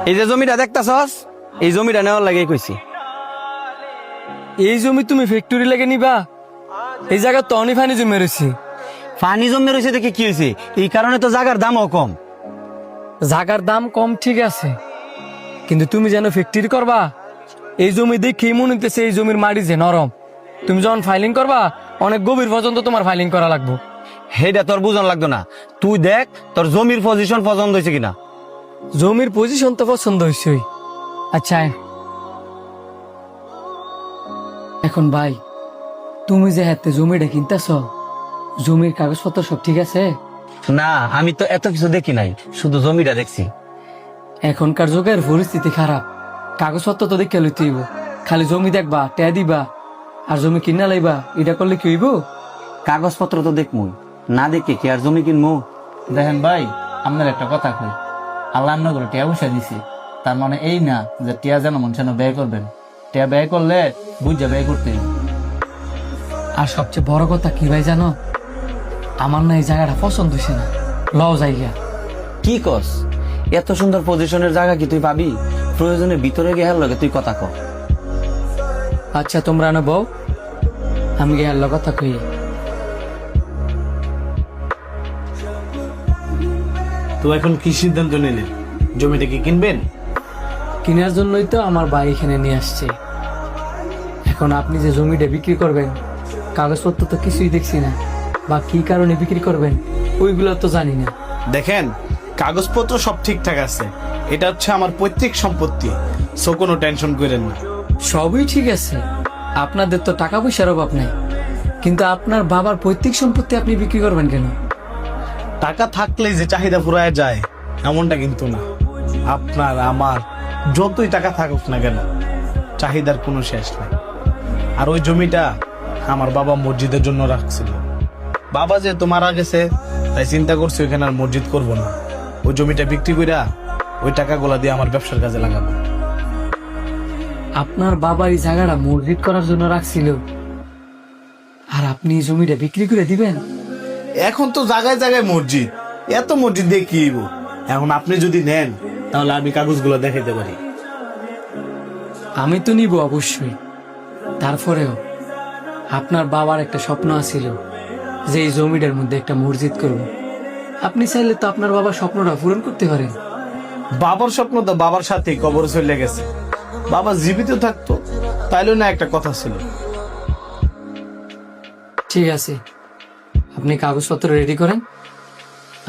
এই যে জমিটা দেখতাছস, এই জমিটা নেওয়ার লাগে কইছি। এই জমি তুমি ফ্যাক্টরি লেগে নিবা? এই জায়গা তো অনেক ফানি জমি রয়েছে। পানি জমে রয়েছে দেখে কি হয়েছে? এই কারণে তো জায়গার দামও কম। জায়গার দাম কম ঠিক আছে, কিন্তু তুমি যেন ফ্যাক্টরি করবা, এই জমি দেখে মনে হইতেছে এই জমির মাটি যে নরম। তুমি যখন ফাইলিং করবা অনেক গভীর পর্যন্ত তোমার ফাইলিং করা লাগবে। হেডা তোর বুঝন লাগতো না। তুই দেখ তোর জমির পজিশন পছন্দ হয়েছে কিনা। জমির পজিশন তো পছন্দ হয়েছে। আচ্ছা এখন ভাই, তুমি যে হাতে জমিটা কিনতেছ, জমির কাগজপত্র সব ঠিক আছে? না, আমি তো এত কিছু দেখি নাই, শুধু জমিটা দেখছি। এখনকার যুগের পরিস্থিতি খারাপ, কাগজপত্র তো দেখে লইতে হইব। খালি জমি দেখবা, টেয়া দিবা আর জমি কিনা লাইবা, এটা করলে কি হইব? কাগজপত্র তো দেখমুই, না দেখে কি আর জমি কিনবো? দেখেন ভাই, আপনার একটা কথা কই, আল্লাহ আপনার করে টিয়া বসে দিছে, তার মানে এই না যে টিয়া যেন মন যেন ব্যয় করবেন। টিয়া ব্যয় করলে বুঝে ব্যয় করতে হবে। আর সবচেয়ে বড় কথা কি ভাই জানো, আমার না এই জায়গাটা পছন্দ হয়েছে না, লও জায়গা। কি কস? এত সুন্দর পজিশনের জায়গা কি তুই পাবি? প্রয়োজনে ভিতরে গিয়ে লগে তুই কথা ক। আচ্ছা তোমরা না বউ, আমি গিয়ে আল্লাহ কথা কই। তো এখন কি সিদ্ধান্ত নিলেন? জমিটা কি কিনবেন? কেনার জন্যই তো আমার ভাই এখানে নিয়ে আসছে। এখন আপনি যে জমিটা বিক্রি করবেন, কাগজপত্র তো কিছুই দেখছি না, বা কি কারণে বিক্রি করবেন ওইগুলো তো জানি না। দেখেন, কাগজপত্র সব ঠিকঠাক আছে, এটা হচ্ছে আমার পৈতৃক সম্পত্তি, সো কোনো টেনশন করেন না। সবই ঠিক আছে, আপনাদের তো টাকা পয়সার অভাব নাই, কিন্তু আপনার বাবার পৈতৃক সম্পত্তি আপনি বিক্রি করবেন কেন? টাকা থাকলেই যে চাহিদা ফুরায় যায় এমনটা কিন্তু না। আপনার আমার যতই টাকা থাকুক না কেন, চাহিদার কোনো শেষ নাই। আর ওই জমিটা আমার বাবা মসজিদের জন্য রাখছিল। বাবা যেহেতু মারা গেছে, তাই চিন্তা করছি ওইখানে আর মসজিদ করবো না, ওই জমিটা বিক্রি কইরা ওই টাকাগুলা দিয়ে আমার ব্যবসার কাজে লাগাবো। আপনার বাবা এই জায়গাটা মসজিদ করার জন্য রাখছিল, আর আপনি এই জমিটা বিক্রি করে দিবেন? এখন তো জায়গায় জায়গায় মসজিদ, এত মসজিদ দিয়ে কি হইব? এখন আপনি যদি নেন তাহলে আমি কাগজগুলো দেখাইতে পারি। আমি তো নিব অবশ্যই, তারপরেও আপনার বাবার একটা স্বপ্ন আছিল যে এই জমিটার মধ্যে একটা মসজিদ করব। আপনি চাইলে তো আপনার বাবার স্বপ্নটা পূরণ করতে পারেন। বাবার স্বপ্ন তো বাবার সাথে কবর চলে গেছে, বাবা জীবিত থাকতো তাইলে না একটা কথা ছিল। ঠিক আছে, আপনি কাগজপত্র রেডি করেন,